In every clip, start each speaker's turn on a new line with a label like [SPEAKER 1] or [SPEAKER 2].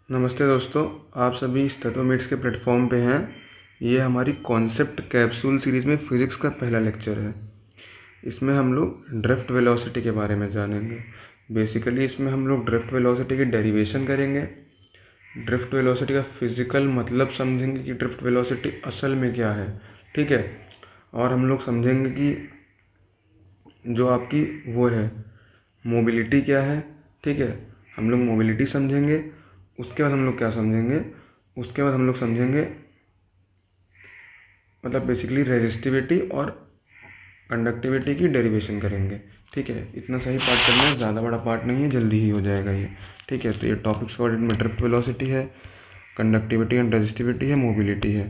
[SPEAKER 1] नमस्ते दोस्तों, आप सभी स्टैथोमेट्स के प्लेटफॉर्म पे हैं। ये हमारी कॉन्सेप्ट कैप्सूल सीरीज़ में फिज़िक्स का पहला लेक्चर है। इसमें हम लोग ड्रिफ्ट वेलोसिटी के बारे में जानेंगे। बेसिकली इसमें हम लोग ड्रिफ्ट वेलोसिटी की डेरिवेशन करेंगे, ड्रिफ्ट वेलोसिटी का फिज़िकल मतलब समझेंगे कि ड्रिफ्ट वेलोसिटी असल में क्या है, ठीक है। और हम लोग समझेंगे कि जो आपकी वो है मोबिलिटी क्या है, ठीक है। हम लोग मोबिलिटी समझेंगे। उसके बाद हम लोग क्या समझेंगे, उसके बाद हम लोग समझेंगे मतलब बेसिकली रेजिस्टिविटी और कंडक्टिविटी की डेरिवेशन करेंगे, ठीक है। इतना सही पार्ट करना है, ज़्यादा बड़ा पार्ट नहीं है, जल्दी ही हो जाएगा ये, ठीक है। तो ये टॉपिक्स कोऑर्डिनेट में ड्रिफ्ट वेलोसिटी है, कंडक्टिविटी एंड रेजिस्टिविटी है, मोबिलिटी है,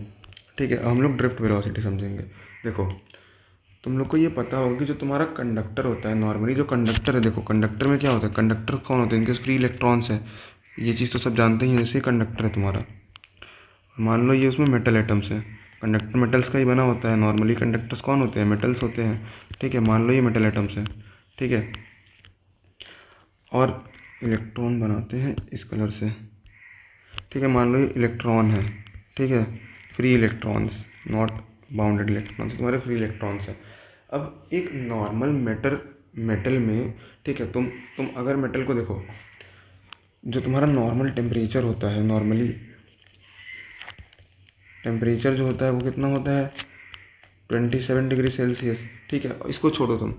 [SPEAKER 1] ठीक है। अब हम लोग ड्रिफ्ट वेलोसिटी समझेंगे। देखो, तुम लोग को ये पता होगा कि जो तुम्हारा कंडक्टर होता है, नॉर्मली जो कंडक्टर है, देखो कंडक्टर में क्या होता है, कंडक्टर कौन होते हैं, इनके फ्री इलेक्ट्रॉन्स है। ये चीज़ तो सब जानते ही हैं। जैसे कंडक्टर है तुम्हारा, मान लो ये उसमें मेटल एटम्स है। कंडक्टर मेटल्स का ही बना होता है। नॉर्मली कंडक्टर्स कौन होते हैं, मेटल्स होते हैं, ठीक है। मान लो ये मेटल एटम्स है, ठीक है। और इलेक्ट्रॉन बनाते हैं इस कलर से, ठीक है। मान लो ये इलेक्ट्रॉन है, ठीक है। Free electrons, not bounded electrons, तुम्हारे फ्री इलेक्ट्रॉन्स है। अब एक नॉर्मल मेटल में, ठीक है, तुम अगर मेटल को देखो, जो तुम्हारा नॉर्मल टेम्परेचर होता है, नॉर्मली टेम्परेचर जो होता है वो कितना होता है, 27 डिग्री सेल्सियस, ठीक है। इसको छोड़ो तुम,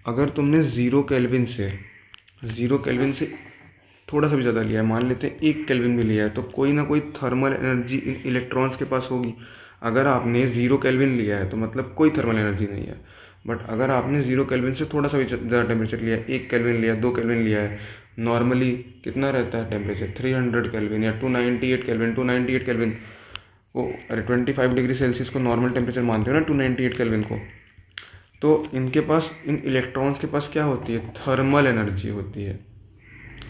[SPEAKER 1] अगर तुमने ज़ीरो केल्विन से थोड़ा सा भी ज़्यादा लिया है, मान लेते हैं 1 केल्विन भी लिया है, तो कोई ना कोई थर्मल एनर्जी इन इलेक्ट्रॉन्स के पास होगी। अगर आपने 0 केल्विन लिया है तो मतलब कोई थर्मल एनर्जी नहीं है। बट अगर आपने 0 केल्विन से थोड़ा सा भी ज़्यादा टेम्परेचर लिया है, 1 केल्विन लिया है, 2 केल्विन लिया है, नॉर्मली कितना रहता है टेम्परेचर, 300 केल्विन या 298 केल्विन, 298 केल्विन को, अरे 25 डिग्री सेल्सियस को नॉर्मल टेम्परेचर मानते हो ना, 298 केल्विन को। तो इनके पास, इन इलेक्ट्रॉन्स के पास क्या होती है, थर्मल एनर्जी होती है।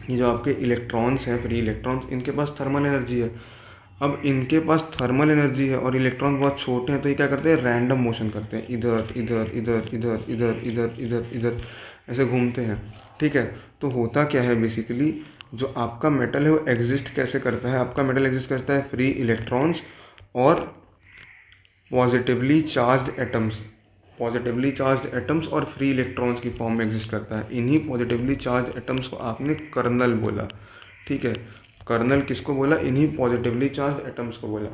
[SPEAKER 1] ये जो आपके इलेक्ट्रॉन्स हैं, फ्री इलेक्ट्रॉन्स, इनके पास थर्मल एनर्जी है। अब इनके पास थर्मल एनर्जी है और इलेक्ट्रॉन बहुत छोटे हैं, तो ये क्या करते हैं, रैंडम मोशन करते हैं, इधर इधर इधर इधर इधर इधर इधर इधर ऐसे घूमते हैं, ठीक है। तो होता क्या है बेसिकली, जो आपका मेटल है वो एग्जिस्ट कैसे करता है, आपका मेटल एग्जिस्ट करता है फ्री इलेक्ट्रॉन्स और पॉजिटिवली चार्ज्ड एटम्स और फ्री इलेक्ट्रॉन्स की फॉर्म में एग्जिस्ट करता है। इन्हीं पॉजिटिवली चार्ज्ड एटम्स को आपने कर्नल बोला, ठीक है। कर्नल किसको बोला, इन्हीं पॉजिटिवली चार्ज्ड एटम्स को बोला।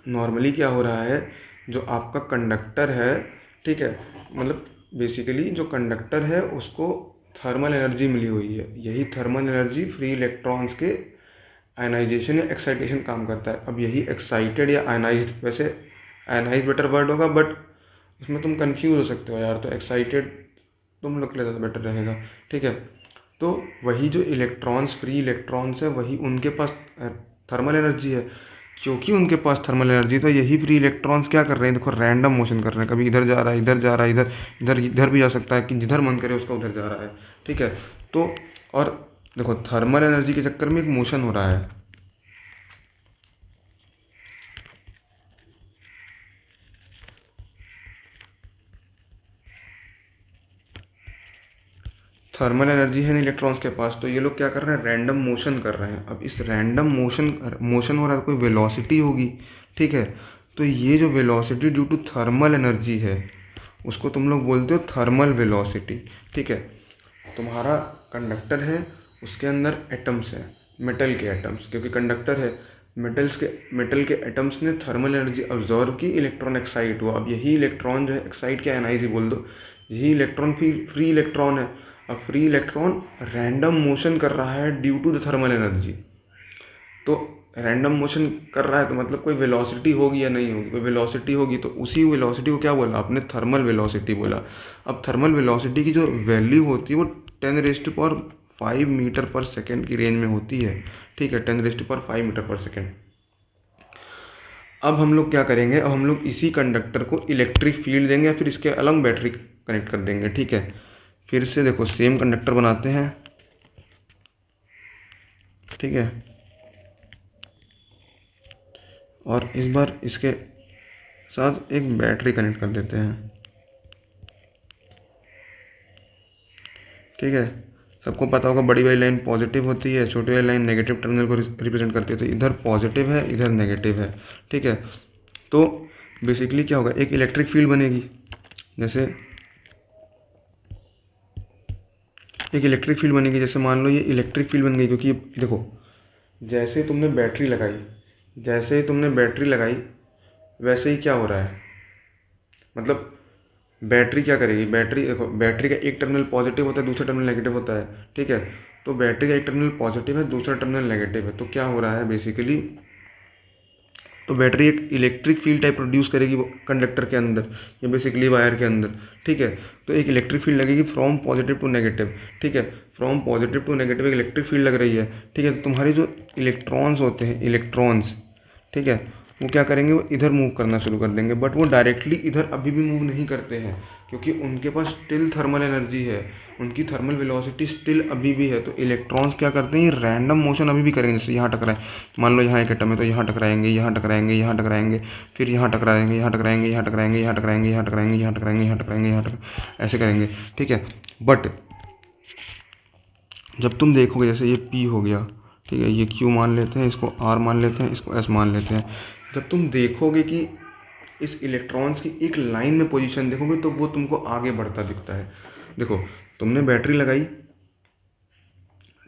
[SPEAKER 1] नॉर्मली क्या हो रहा है, जो आपका कंडक्टर है, ठीक है, मतलब बेसिकली जो कंडक्टर है उसको थर्मल एनर्जी मिली हुई है। यही थर्मल एनर्जी फ्री इलेक्ट्रॉन्स के आयनाइजेशन या एक्साइटेशन काम करता है। अब यही एक्साइटेड या आयनाइज्ड, वैसे आयनाइज बेटर वर्ड होगा, बट उसमें तुम कंफ्यूज हो सकते हो यार, तो एक्साइटेड तुम लोग के लिए ज़्यादा बेटर रहेगा, ठीक है। तो वही जो इलेक्ट्रॉन्स, फ्री इलेक्ट्रॉन्स है, वही उनके पास थर्मल एनर्जी है। क्योंकि उनके पास थर्मल एनर्जी, तो यही फ्री इलेक्ट्रॉन्स क्या कर रहे हैं, देखो रैंडम मोशन कर रहे हैं, कभी इधर जा रहा है, इधर जा रहा है, इधर इधर इधर भी जा सकता है, कि जिधर मन करे उसका उधर जा रहा है, ठीक है। तो और देखो, थर्मल एनर्जी के चक्कर में एक मोशन हो रहा है। थर्मल एनर्जी है ना इलेक्ट्रॉन्स के पास, तो ये लोग क्या कर रहे हैं, रैंडम मोशन कर रहे हैं। अब इस रैंडम मोशन हो रहा है, कोई वेलोसिटी होगी, ठीक है। तो ये जो velocity due to thermal energy है, उसको तुम लोग बोलते हो थर्मल वेलोसिटी, ठीक है। तुम्हारा कंडक्टर है, उसके अंदर एटम्स हैं, मेटल के एटम्स, क्योंकि कंडक्टर है, मेटल के एटम्स ने थर्मल एनर्जी ऑब्जॉर्व की, इलेक्ट्रॉन एक्साइट हुआ। अब यही इलेक्ट्रॉन जो है, एक्साइट क्या, एनाइज ही बोल दो, यही इलेक्ट्रॉन फ्री इलेक्ट्रॉन है। अब फ्री इलेक्ट्रॉन रैंडम मोशन कर रहा है due to the thermal energy. तो रैंडम मोशन कर रहा है तो मतलब कोई वेलोसिटी होगी या नहीं होगी, कोई वेलोसिटी होगी, तो उसी वेलोसिटी को क्या बोला आपने, थर्मल वेलोसिटी बोला। अब थर्मल वेलोसिटी की जो वैल्यू होती है वो 10⁵ मीटर पर सेकेंड की रेंज में होती है, ठीक है, 10⁵ मीटर पर सेकेंड। अब हम लोग क्या करेंगे, अब हम लोग इसी कंडक्टर को इलेक्ट्रिक फील्ड देंगे या फिर इसके अलग बैटरी कनेक्ट कर देंगे, ठीक है। फिर से देखो, सेम कंडक्टर बनाते हैं, ठीक है, और इस बार इसके साथ एक बैटरी कनेक्ट कर देते हैं, ठीक है। सबको पता होगा बड़ी वाली लाइन पॉजिटिव होती है, छोटी वाली लाइन नेगेटिव टर्मिनल को रिप्रेजेंट करती है। तो इधर पॉजिटिव है, इधर नेगेटिव है, ठीक है। तो बेसिकली क्या होगा, एक इलेक्ट्रिक फील्ड बनेगी। जैसे एक इलेक्ट्रिक फील्ड बनेगी, जैसे मान लो ये इलेक्ट्रिक फील्ड बन गई, क्योंकि देखो जैसे तुमने बैटरी लगाई वैसे ही क्या हो रहा है, मतलब बैटरी क्या करेगी, देखो बैटरी का एक टर्मिनल पॉजिटिव होता है, दूसरा टर्मिनल नेगेटिव होता है, ठीक है। तो बैटरी का एक टर्मिनल पॉजिटिव है, दूसरा टर्मिनल नेगेटिव है, तो क्या हो रहा है बेसिकली, तो बैटरी एक इलेक्ट्रिक फील्ड टाइप प्रोड्यूस करेगी वो कंडक्टर के अंदर या बेसिकली वायर के अंदर, ठीक है। तो एक इलेक्ट्रिक फील्ड लगेगी फ्रॉम पॉजिटिव टू नेगेटिव, ठीक है। फ्रॉम पॉजिटिव टू नेगेटिव एक इलेक्ट्रिक फील्ड लग रही है, ठीक है। तो तुम्हारे जो इलेक्ट्रॉन्स होते हैं, इलेक्ट्रॉन्स, ठीक है, वो क्या करेंगे, वो इधर मूव करना शुरू कर देंगे, बट वो डायरेक्टली इधर अभी भी मूव नहीं करते हैं, क्योंकि उनके पास स्टिल थर्मल एनर्जी है, उनकी थर्मल वेलोसिटी स्टिल अभी भी है। तो इलेक्ट्रॉन्स क्या करते हैं, ये रैंडम मोशन अभी भी करेंगे। जैसे यहाँ टकराए, मान लो यहाँ एक एटम है तो यहाँ टकराएंगे, यहाँ टकराएंगे, यहाँ टकराएंगे, फिर यहाँ टकराएंगे, यहाँ टकराएंगे, यहाँ टकराएंगे, यहाँ टकराएंगे, यहाँ टकराएंगे, यहाँ टकराएंगे, यहाँ टकराएंगे, यहाँ टकराएंगे, ऐसे करेंगे, ठीक है। बट जब तुम देखोगे, जैसे ये P हो गया, ठीक है, ये Q मान लेते हैं, इसको R मान लेते हैं, इसको S मान लेते हैं। जब तुम देखोगे कि इस इलेक्ट्रॉन्स की एक लाइन में पोजीशन देखोगे तो वो तुमको आगे बढ़ता दिखता है। देखो तुमने बैटरी लगाई,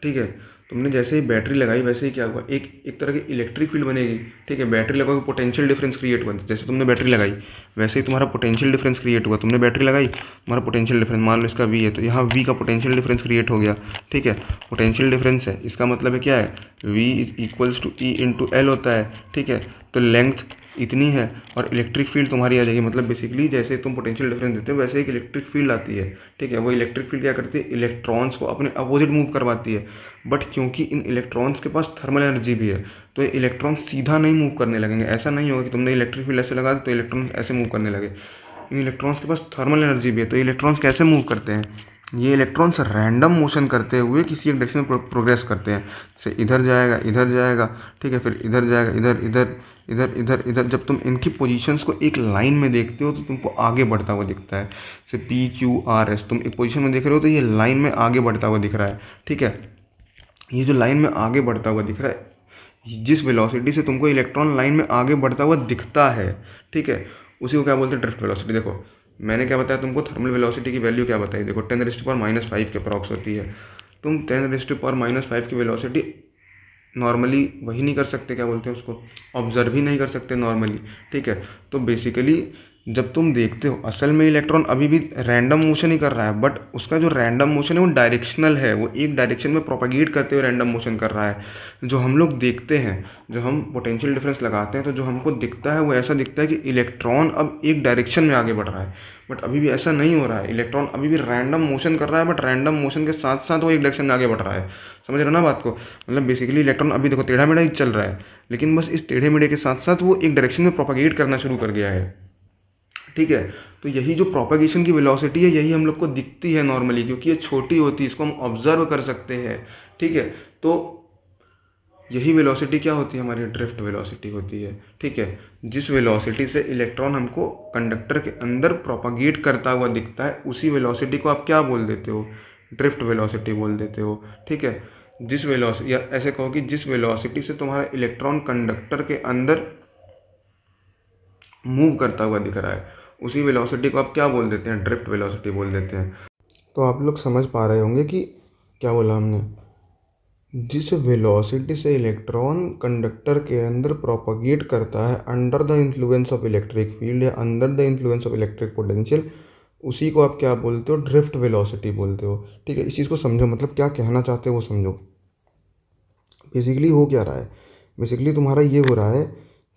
[SPEAKER 1] ठीक है, तुमने जैसे ही बैटरी लगाई वैसे ही क्या हुआ, एक तरह की इलेक्ट्रिक फील्ड बनेगी, ठीक है। बैटरी लगाओगे पोटेंशियल डिफरेंस क्रिएट हुआ, जैसे तुमने बैटरी लगाई वैसे ही तुम्हारा पोटेंशियल डिफरेंस क्रिएट हुआ। तुमने बैटरी लगाई, तुम्हारा पोटेंशियल डिफरेंस मान लो इसका V है, तो यहाँ V का पोटेंशियल डिफरेंस क्रिएट हो गया, ठीक है। पोटेंशियल डिफरेंस है, इसका मतलब है क्या है, V equals to E into L होता है, ठीक है। तो लेंथ इतनी है और इलेक्ट्रिक फील्ड तुम्हारी आ जाएगी, मतलब बेसिकली जैसे तुम पोटेंशियल डिफरेंस देते हो वैसे एक इलेक्ट्रिक फील्ड आती है, ठीक है। वो इलेक्ट्रिक फील्ड क्या करती है, इलेक्ट्रॉन्स को अपने अपोजिट मूव करवाती है। बट क्योंकि इन इलेक्ट्रॉन्स के पास थर्मल एनर्जी भी है, तो ये इलेक्ट्रॉन सीधा नहीं मूव करने लगेंगे। ऐसा नहीं होगा कि तुमने इलेक्ट्रिक फील्ड ऐसे लगा दी तो इलेक्ट्रॉन ऐसे मूव करने लगे। इन इलेक्ट्रॉन्स के पास थर्मल एनर्जी भी है, तो इलेक्ट्रॉन्स कैसे मूव करते हैं, ये इलेक्ट्रॉन्स रैंडम मोशन करते हुए किसी एक डायरेक्शन में प्रोग्रेस करते हैं। जैसे इधर जाएगा, इधर जाएगा, ठीक है, फिर इधर जाएगा, इधर इधर इधर इधर इधर। जब तुम इनकी पोजीशंस को एक लाइन में देखते हो तो तुमको आगे बढ़ता हुआ दिखता है। जैसे PQRS तुम एक पोजीशन में देख रहे हो तो ये लाइन में आगे बढ़ता हुआ दिख रहा है, ठीक है। ये जो लाइन में आगे बढ़ता हुआ दिख रहा है, जिस वेलोसिटी से तुमको इलेक्ट्रॉन लाइन में आगे बढ़ता हुआ दिखता है, ठीक है, उसी को क्या बोलते हैं, ड्रिफ्ट वेलोसिटी। देखो मैंने क्या बताया तुमको, थर्मल वेलोसिटी की वैल्यू क्या बताई, देखो 10⁻⁻⁵ के अप्रॉक्स होती है। तुम 10⁻⁻⁵ की वेलोसिटी नॉर्मली वही नहीं कर सकते, क्या बोलते हैं उसको, ऑब्जर्व ही नहीं कर सकते नॉर्मली, ठीक है। तो बेसिकली जब तुम देखते हो असल में इलेक्ट्रॉन अभी भी रैंडम मोशन ही कर रहा है, बट उसका जो रैंडम मोशन है वो डायरेक्शनल है, वो एक डायरेक्शन में प्रोपागेट करते हुए रैंडम मोशन कर रहा है। जो हम लोग देखते हैं, जो हम पोटेंशियल डिफरेंस लगाते हैं, तो जो हमको दिखता है वो ऐसा दिखता है कि इलेक्ट्रॉन अब एक डायरेक्शन में आगे बढ़ रहा है, बट अभी भी ऐसा नहीं हो रहा है। इलेक्ट्रॉन अभी भी रैंडम मोशन कर रहा है, बट रैंडम मोशन के साथ साथ वो एक डायरेक्शन में आगे बढ़ रहा है। समझ रहे हो ना बात को, मतलब बेसिकली इलेक्ट्रॉन अभी देखो टेढ़ा मेढ़ा ही चल रहा है, लेकिन बस इस टेढ़े मेढ़े के साथ साथ वो एक डायरेक्शन में प्रोपागेट करना शुरू कर गया है, ठीक है। तो यही जो प्रोपेगेशन की वेलोसिटी है, यही हम लोग को दिखती है नॉर्मली, क्योंकि ये छोटी होती है, इसको हम ऑब्जर्व कर सकते हैं, ठीक है। तो यही वेलोसिटी क्या होती है, हमारी ड्रिफ्ट वेलोसिटी होती है, ठीक है। जिस वेलोसिटी से इलेक्ट्रॉन हमको कंडक्टर के अंदर प्रोपागेट करता हुआ दिखता है, उसी वेलोसिटी को आप क्या बोल देते हो, ड्रिफ्ट वेलोसिटी बोल देते हो, ठीक है। जिस वेलोसिटी, या ऐसे कहो कि जिस वेलोसिटी से तुम्हारा इलेक्ट्रॉन कंडक्टर के अंदर मूव करता हुआ दिख रहा है, उसी वेलोसिटी को आप क्या बोल देते हैं, ड्रिफ्ट वेलोसिटी बोल देते हैं। तो आप लोग समझ पा रहे होंगे कि क्या बोला हमने, जिस वेलोसिटी से इलेक्ट्रॉन कंडक्टर के अंदर प्रोपागेट करता है under the influence of electric field या under the influence of electric potential, उसी को आप क्या बोलते हो, ड्रिफ्ट वेलोसिटी बोलते हो, ठीक है। इस चीज़ को समझो, मतलब क्या कहना चाहते हो वो समझो। बेसिकली हो क्या रहा है, बेसिकली तुम्हारा ये हो रहा है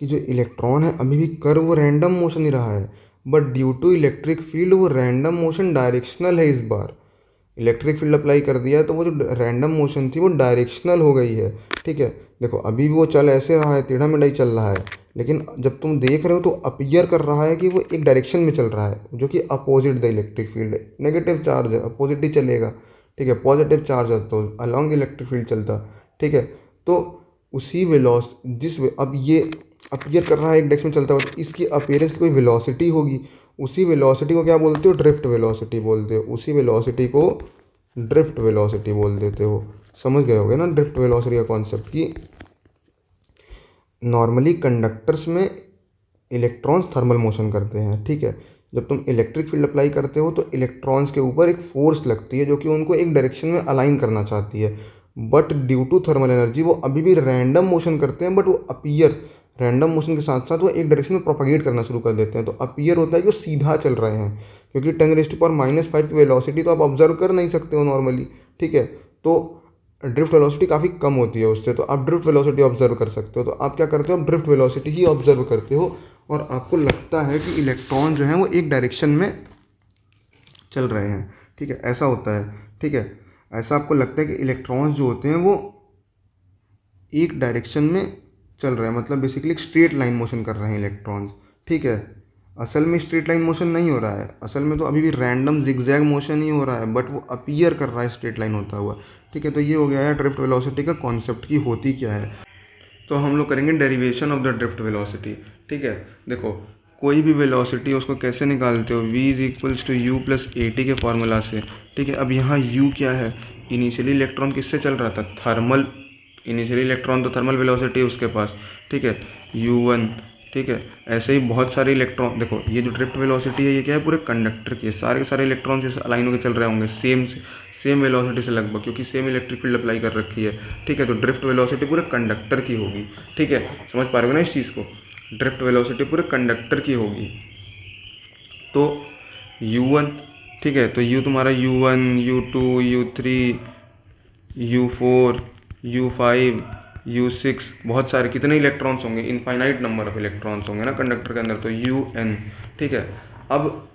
[SPEAKER 1] कि जो इलेक्ट्रॉन है अभी भी कर वो रैंडम मोशन ही रहा है, but due to electric field वो रैंडम मोशन डायरेक्शनल है। इस बार इलेक्ट्रिक फील्ड अप्लाई कर दिया है तो वो जो रैंडम मोशन थी वो डायरेक्शनल हो गई है, ठीक है। देखो अभी भी वो चल ऐसे रहा है, टेढ़ा मेढ़ा ही चल रहा है, लेकिन जब तुम देख रहे हो तो अपीयर कर रहा है कि वो एक डायरेक्शन में चल रहा है, जो कि अपोजिट द इलेक्ट्रिक फील्ड है। नेगेटिव चार्ज है, अपोजिट ही चलेगा, ठीक है। पॉजिटिव चार्ज है तो अलॉन्ग इलेक्ट्रिक फील्ड चलता, ठीक है। तो उसी अब ये अपीयर कर रहा है एक डायरेक्शन में चलता हुआ, तो इसकी अपीयरेंस की कोई वेलोसिटी होगी, उसी वेलोसिटी को क्या बोलते हो, ड्रिफ्ट वेलोसिटी बोलते हो। उसी वेलोसिटी को ड्रिफ्ट वेलोसिटी बोल देते हो। समझ गए होगे ना ड्रिफ्ट वेलोसिटी का कॉन्सेप्ट, कि नॉर्मली कंडक्टर्स में इलेक्ट्रॉन्स थर्मल मोशन करते हैं, ठीक है। जब तुम इलेक्ट्रिक फील्ड अप्लाई करते हो तो इलेक्ट्रॉन्स के ऊपर एक फोर्स लगती है जो कि उनको एक डायरेक्शन में अलाइन करना चाहती है, but due to thermal energy वो अभी भी रैंडम मोशन करते हैं, बट वो अपीयर रैंडम मोशन के साथ साथ वो एक डायरेक्शन में प्रोपागेट करना शुरू कर देते हैं। तो अपीयर होता है कि वो सीधा चल रहे हैं, क्योंकि 10⁻⁻⁵ की वेलोसिटी तो आप ऑब्जर्व कर नहीं सकते हो नॉर्मली, ठीक है। तो ड्रिफ्ट वेलोसिटी काफ़ी कम होती है उससे, तो आप ड्रिफ्ट वेलोसिटी ऑब्जर्व कर सकते हो। तो आप क्या करते हो, आप ड्रिफ्ट वेलोसिटी ही ऑब्जर्व करते हो और आपको लगता है कि इलेक्ट्रॉन जो है वो एक डायरेक्शन में चल रहे हैं, ठीक है, ऐसा होता है, ठीक है। ऐसा आपको लगता है कि इलेक्ट्रॉन्स जो होते हैं वो एक डायरेक्शन में चल रहे हैं, मतलब बेसिकली एक स्ट्रेट लाइन मोशन कर रहे हैं इलेक्ट्रॉन्स, ठीक है। असल में स्ट्रेट लाइन मोशन नहीं हो रहा है, असल में तो अभी भी रैंडम जिगजैग मोशन ही हो रहा है, बट वो अपीयर कर रहा है स्ट्रेट लाइन होता हुआ, ठीक है। तो ये हो गया है ड्रिफ्ट वेलोसिटी का कॉन्सेप्ट की होती क्या है। तो हम लोग करेंगे derivation of the drift velocity, ठीक है। देखो कोई भी वेलोसिटी उसको कैसे निकालते हो, v = u + at के फार्मूला से, ठीक है। अब यहाँ u क्या है, इनिशियली इलेक्ट्रॉन किससे चल रहा था, थर्मल, इनिशियली इलेक्ट्रॉन तो थर्मल वेलोसिटी है उसके पास, ठीक है, u1, ठीक है। ऐसे ही बहुत सारे इलेक्ट्रॉन, देखो ये जो ड्रिफ्ट वेलोसिटी है ये क्या है, पूरे कंडक्टर की है, सारे के सारे इलेक्ट्रॉन जैसे अलाइन होकर चल रहे होंगे सेम वेलोसिटी से लगभग, क्योंकि सेम इलेक्ट्रिक फील्ड अप्लाई कर रखी है, ठीक है। तो ड्रिफ्ट वेलोसिटी पूरे कंडक्टर की होगी, ठीक है। समझ पा रहे हो ना इस चीज़ को, ड्रिफ्ट वेलोसिटी पूरे कंडक्टर की होगी। तो u1, ठीक है, तो u तुम्हारा u1, u2, u3, u4, u5, u6, बहुत सारे, कितने इलेक्ट्रॉन्स होंगे, इनफाइनाइट नंबर ऑफ इलेक्ट्रॉन्स होंगे ना कंडक्टर के अंदर, तो un, ठीक है। अब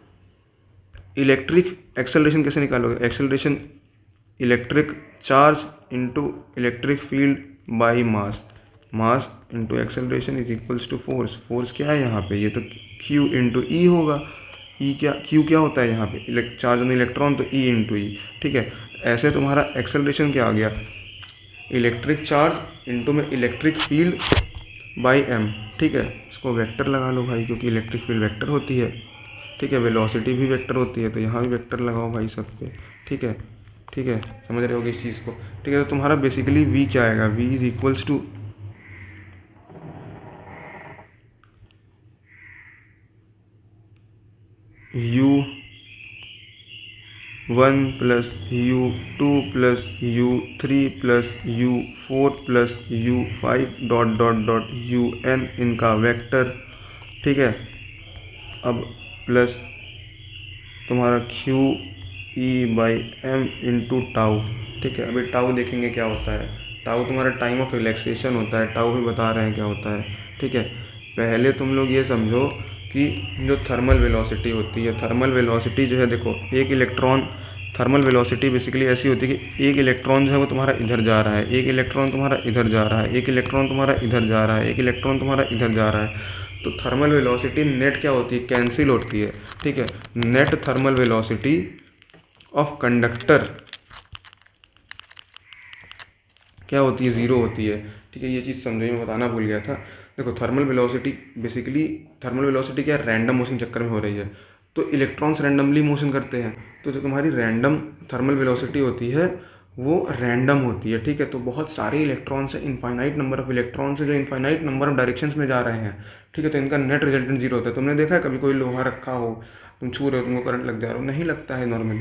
[SPEAKER 1] इलेक्ट्रिक एक्सेलरेशन कैसे निकालोगे, acceleration electric charge into electric field by mass, mass into acceleration = force, force क्या है यहाँ पे, ये तो q इंटू ई होगा, ई क्या, q क्या होता है यहाँ पे, चार्ज ऑन इलेक्ट्रॉन, तो e इंटू ई, ठीक है। ऐसे तुम्हारा एक्सेलरेशन क्या आ गया, इलेक्ट्रिक चार्ज इंटू में इलेक्ट्रिक फील्ड बाई m, ठीक है। इसको वेक्टर लगा लो भाई, क्योंकि इलेक्ट्रिक फील्ड वेक्टर होती है, ठीक है, वेलोसिटी भी वेक्टर होती है, तो यहाँ भी वेक्टर लगाओ भाई सब पे, ठीक है, ठीक है, समझ रहे होगे इस चीज़ को, ठीक है। तो तुम्हारा बेसिकली v क्या आएगा, v = u1 + u2 + u3 + u4 + u5 ... un इनका वेक्टर, ठीक है। अब प्लस तुम्हारा q/m इंटू टाउ, ठीक है। अभी टाउ देखेंगे क्या होता है, टाउ तुम्हारा टाइम ऑफ रिलैक्सेशन होता है, टाउ भी बता रहे हैं क्या होता है, ठीक है। पहले तुम लोग ये समझो कि जो थर्मल वेलोसिटी होती है, थर्मल वेलोसिटी जो है, देखो एक इलेक्ट्रॉन, थर्मल वेलोसिटी बेसिकली ऐसी होती है कि एक इलेक्ट्रॉन जो है वो तुम्हारा इधर जा रहा है, एक इलेक्ट्रॉन तुम्हारा इधर जा रहा है, एक इलेक्ट्रॉन तुम्हारा इधर जा रहा है, एक इलेक्ट्रॉन तुम्हारा इधर जा रहा है। तो थर्मल वेलोसिटी नेट क्या होती है, कैंसिल होती है, ठीक है। Net thermal velocity of conductor क्या होती है, ज़ीरो होती है, ठीक है। ये चीज़ समझो, मैं बताना भूल गया था। देखो thermal velocity basically, thermal velocity क्या रैंडम मोशन चक्कर में हो रही है, तो इलेक्ट्रॉन्स रैंडमली मोशन करते हैं, तो जो तुम्हारी रैंडम थर्मल वेलोसिटी होती है वो रैंडम होती है, ठीक है। तो बहुत सारे इलेक्ट्रॉन्स हैं, इनफाइनाइट नंबर ऑफ इलेक्ट्रॉन्स है जो इनफाइनाइट नंबर ऑफ डायरेक्शंस में जा रहे हैं, ठीक है। तो इनका नेट रिजल्टेंट जीरो होता है। तुमने देखा है कभी कोई लोहा रखा हो, तुम छू रहे हो, तुमको करंट लग जा रहा हो, नहीं लगता है नॉर्मली,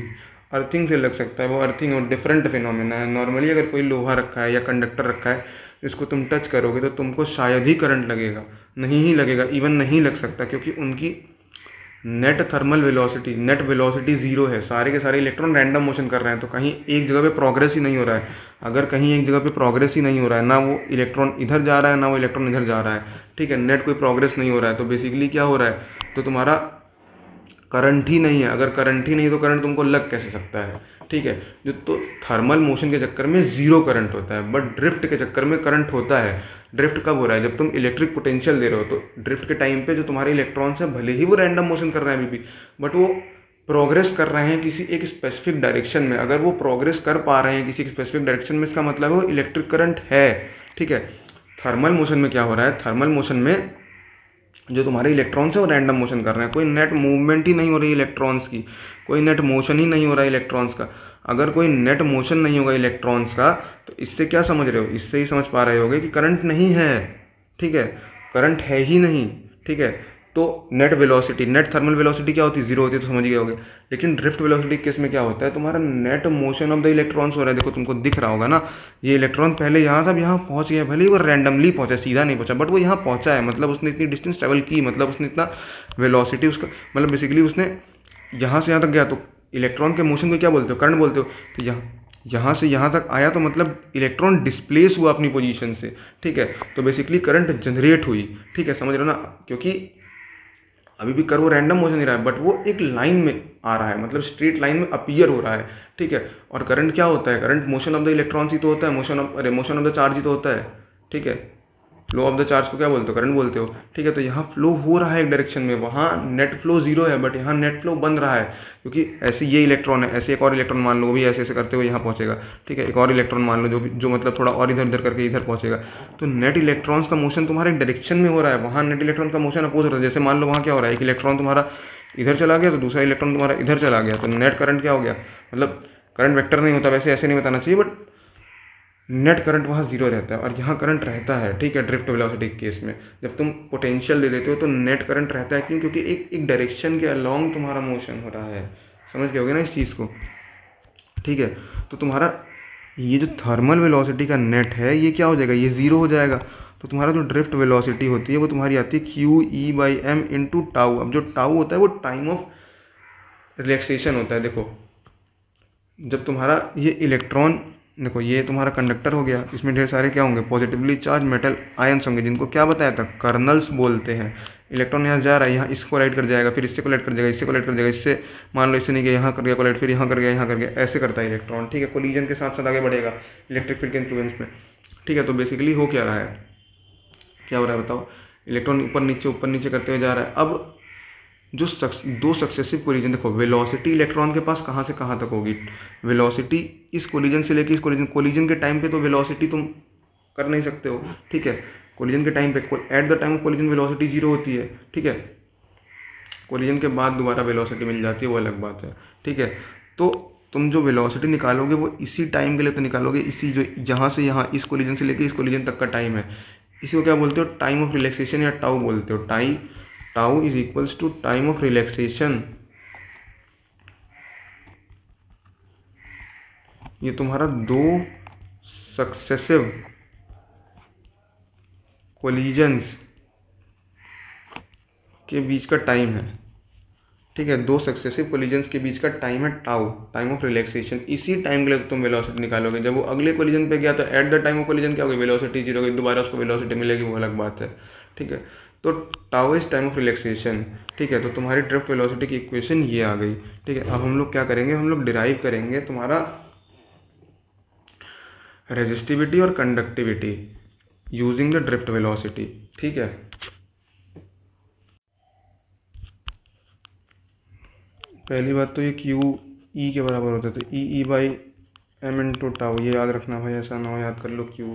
[SPEAKER 1] अर्थिंग से लग सकता है, वो अर्थिंग और डिफरेंट फिनोमेना है। नॉर्मली अगर कोई लोहा रखा है या कंडक्टर रखा है, इसको तुम टच करोगे तो तुमको शायद ही करंट लगेगा, नहीं ही लगेगा, इवन नहीं लग सकता, क्योंकि उनकी net thermal velocity, net velocity zero है। सारे के सारे इलेक्ट्रॉन रैंडम मोशन कर रहे हैं, तो कहीं एक जगह पे प्रोग्रेस ही नहीं हो रहा है। अगर कहीं एक जगह पे प्रोग्रेस ही नहीं हो रहा है, ना वो इलेक्ट्रॉन इधर जा रहा है ना वो इलेक्ट्रॉन इधर जा रहा है, ठीक है, नेट कोई प्रोग्रेस नहीं हो रहा है, तो बेसिकली क्या हो रहा है, तो तुम्हारा करंट ही नहीं है। अगर करंट ही नहीं तो करंट तुमको लग कैसे सकता है, ठीक है। जो तो थर्मल मोशन के चक्कर में ज़ीरो करंट होता है, बट ड्रिफ्ट के चक्कर में करंट होता है। ड्रिफ्ट कब हो रहा है, जब तुम इलेक्ट्रिक पोटेंशियल दे रहे हो, तो ड्रिफ्ट के टाइम पे जो तुम्हारे इलेक्ट्रॉन्स हैं भले ही वो रैंडम मोशन कर रहे हैं अभी भी, बट वो प्रोग्रेस कर रहे हैं किसी एक स्पेसिफिक डायरेक्शन में। अगर वो प्रोग्रेस कर पा रहे हैं किसी स्पेसिफिक डायरेक्शन में, इसका मतलब है वो इलेक्ट्रिक करंट है, ठीक है। थर्मल मोशन में क्या हो रहा है, थर्मल मोशन में जो तुम्हारे इलेक्ट्रॉन्स हैं वो रैंडम मोशन कर रहे हैं, कोई नेट मूवमेंट ही नहीं हो रही है इलेक्ट्रॉन्स की, कोई नेट मोशन ही नहीं हो रहा है इलेक्ट्रॉन्स का, अगर कोई नेट मोशन नहीं होगा इलेक्ट्रॉन्स का, तो इससे क्या समझ रहे हो, इससे ही समझ पा रहे होगे कि करंट नहीं है, ठीक है, करंट है ही नहीं, ठीक है। तो net velocity, net thermal velocity क्या होती है, जीरो होती है, तो समझ गए होगे। लेकिन ड्रिफ्ट वेलोसिटी केस में क्या होता है, तुम्हारा net motion of the electrons हो रहा है। देखो तुमको दिख रहा होगा ना, ये इलेक्ट्रॉन पहले यहाँ था, अब यहाँ पहुँच गया, भले ही वो रैंडमली पहुँचा, सीधा नहीं पहुँचा, बट वो यहाँ पहुँचा है, मतलब उसने इतनी डिस्टेंस ट्रेवल की, मतलब उसने इतना वेलोसिटी उसका, मतलब बेसिकली उसने यहाँ से यहाँ तक गया। तो इलेक्ट्रॉन के मोशन को क्या बोलते हो, करंट बोलते हो। तो यहाँ से यहाँ तक आया, तो मतलब इलेक्ट्रॉन डिस्प्लेस हुआ अपनी पोजीशन से, ठीक है। तो बेसिकली करंट जनरेट हुई, ठीक है, समझ रहे हो ना, क्योंकि अभी भी कर्व रैंडम मोशन नहीं रहा है, बट वो एक लाइन में आ रहा है, मतलब स्ट्रेट लाइन में अपीयर हो रहा है, ठीक है। और करंट क्या होता है, current motion of the electrons ही तो होता है, मोशन ऑफ द चार्ज ही तो होता है, ठीक है। फ्लो ऑफ द चार्ज को क्या बोलते हो, करंट बोलते हो, ठीक है। तो यहाँ फ्लो हो रहा है एक डायरेक्शन में, वहाँ नेट फ्लो जीरो है, बट यहाँ नेट फ्लो बन रहा है, क्योंकि ऐसे ये इलेक्ट्रॉन है, ऐसे एक और इलेक्ट्रॉन मान लो, वो भी ऐसे ऐसे करते हुए यहाँ पहुँचेगा, ठीक है। एक और इलेक्ट्रॉन मान लो जो मतलब थोड़ा और इधर उधर करके इधर पहुँचेगा। तो नेट इलेक्ट्रॉन्स का मोशन तुम्हारे डायरेक्शन में हो रहा है, वहाँ नेट इलेक्ट्रॉन का मोशन अपोज हो रहा है। जैसे मान लो वहाँ क्या हो रहा है, एक इलेक्ट्रॉन तुम्हारा इधर चला गया, तो दूसरा इलेक्ट्रॉन तुम्हारा इधर चला गया, तो नेट करंट क्या हो गया, मतलब करंट वेक्टर नहीं होता, वैसे ऐसे नहीं बताना चाहिए, बट नेट करंट वहाँ जीरो रहता है, और यहाँ करंट रहता है, ठीक है। ड्रिफ्ट वेलोसिटी के केस में जब तुम पोटेंशियल दे देते हो तो नेट करंट रहता है, क्यों, क्योंकि एक डायरेक्शन के अलोंग तुम्हारा मोशन हो रहा है, समझ गए होगे ना इस चीज़ को, ठीक है। तो तुम्हारा ये जो थर्मल वेलोसिटी का नेट है, ये क्या हो जाएगा, ये ज़ीरो हो जाएगा। तो तुम्हारा जो ड्रिफ्ट वेलोसिटी होती है वो तुम्हारी आती है QE/m इंटू टाउ। अब जो टाउ होता है वो टाइम ऑफ रिलैक्सेशन होता है। देखो जब तुम्हारा ये इलेक्ट्रॉन, देखो ये तुम्हारा कंडक्टर हो गया, इसमें ढेर सारे क्या होंगे, पॉजिटिवली चार्ज मेटल आयंस होंगे, जिनको क्या बताया था, कर्नल्स बोलते हैं। इलेक्ट्रॉन यहाँ जा रहा है, यहाँ इसको कोलाइड कर जाएगा, फिर इससे कोलाइड कर जाएगा, इससे कोलाइड कर जाएगा, इससे मान लो इससे नहीं गया, यहाँ कर गया कोलाइड, फिर यहाँ कर गया, यहाँ कर गया, ऐसे करता है इलेक्ट्रॉन, ठीक है। कोलिजन के साथ साथ आगे बढ़ेगा इलेक्ट्रिक फील्ड के इन्फ्लुएंस में, ठीक है। तो बेसिकली हो क्या रहा है, क्या हो रहा है बताओ, इलेक्ट्रॉन ऊपर नीचे करते हुए जा रहा है। अब जो दो सक्सेसिव कोलिजन, देखो वेलोसिटी इलेक्ट्रॉन के पास कहाँ से कहाँ तक होगी, वेलोसिटी इस कोलिजन से लेके इस कोलिजन के टाइम पे तो वेलोसिटी तुम कर नहीं सकते हो, ठीक है। कोलिजन के टाइम पे, at the time of collision velocity zero होती है, ठीक है। कोलिजन के बाद दोबारा वेलोसिटी मिल जाती है, वो अलग बात है, ठीक है। तो तुम जो वेलोसिटी निकालोगे वो इसी टाइम के लिए तो निकालोगे, इसी जो यहाँ से यहाँ इस कोलिजन से लेके इस कोलिजन तक का टाइम है, इसी को क्या बोलते हो, टाइम ऑफ रिलैक्सेशन या टाउ बोलते हो। Tau is equals to time of relaxation. ये तुम्हारा दो सक्सेसिव कोलिजन्स के बीच का टाइम है, ठीक है। दो सक्सेसिव कोलिजन्स के बीच का टाइम है टाउ, टाइम ऑफ रिलैक्सेशन। इसी टाइम के लिए तुम वेलोसिटी निकालोगे। जब वो अगले कोलिजन पे गया तो at the time of collision क्या होगी, वेलोसिटी जीरो होगी, दोबारा उसको वेलोसिटी मिलेगी, वो अलग बात है, ठीक है। तो tau is time of relaxation, ठीक है। तो तुम्हारी ड्रिफ्ट वेलोसिटी की इक्वेशन ये आ गई, ठीक है। अब हम लोग क्या करेंगे, हम लोग डिराइव करेंगे तुम्हारा रेजिस्टिविटी और conductivity using the drift velocity, ठीक है। पहली बात तो ये QE के बराबर होता है, तो EE/m इंटू टाउ, ये याद रखना भाई, ऐसा ना हो याद कर लो Q,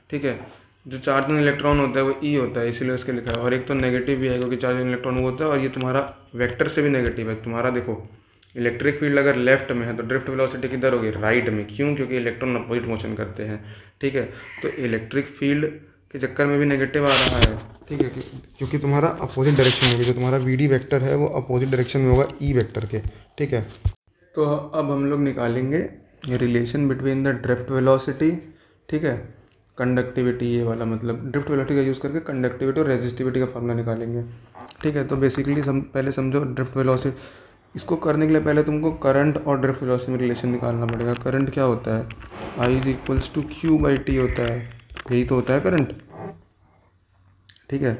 [SPEAKER 1] ठीक है। जो चार्ज ऑन इलेक्ट्रॉन होता है वो E होता है, इसीलिए उसके लिखा है। और एक तो नेगेटिव भी है, क्योंकि चार्ज ऑन इलेक्ट्रॉन वो होता है, और ये तुम्हारा वेक्टर से भी नेगेटिव है। तुम्हारा देखो इलेक्ट्रिक फील्ड अगर लेफ्ट में है तो ड्रिफ्ट वेलोसिटी किधर होगी, राइट में, क्यों, क्योंकि इलेक्ट्रॉन अपोजिट मोशन करते हैं, ठीक है। तो इलेक्ट्रिक फील्ड के चक्कर में भी नेगेटिव आ रहा है, ठीक है, क्योंकि तुम्हारा अपोजिट डायरेक्शन में भी, जो तुम्हारा VD वेक्टर है वो अपोजिट डायरेक्शन में होगा E वेक्टर के, ठीक है। तो अब हम लोग निकालेंगे relation between the drift velocity, ठीक है, कंडक्टिविटी, ये वाला मतलब ड्रिफ्ट वेलोसिटी का यूज़ करके कंडक्टिविटी और रेजिस्टिविटी का फार्मूला निकालेंगे, ठीक है। तो बेसिकली पहले समझो ड्रिफ्ट वेलोसिटी, इसको करने के लिए पहले तुमको करंट और ड्रिफ्ट वेलोसिटी में रिलेशन निकालना पड़ेगा। करंट क्या होता है, I is equals to Q/T होता है, यही तो होता है करंट, ठीक है।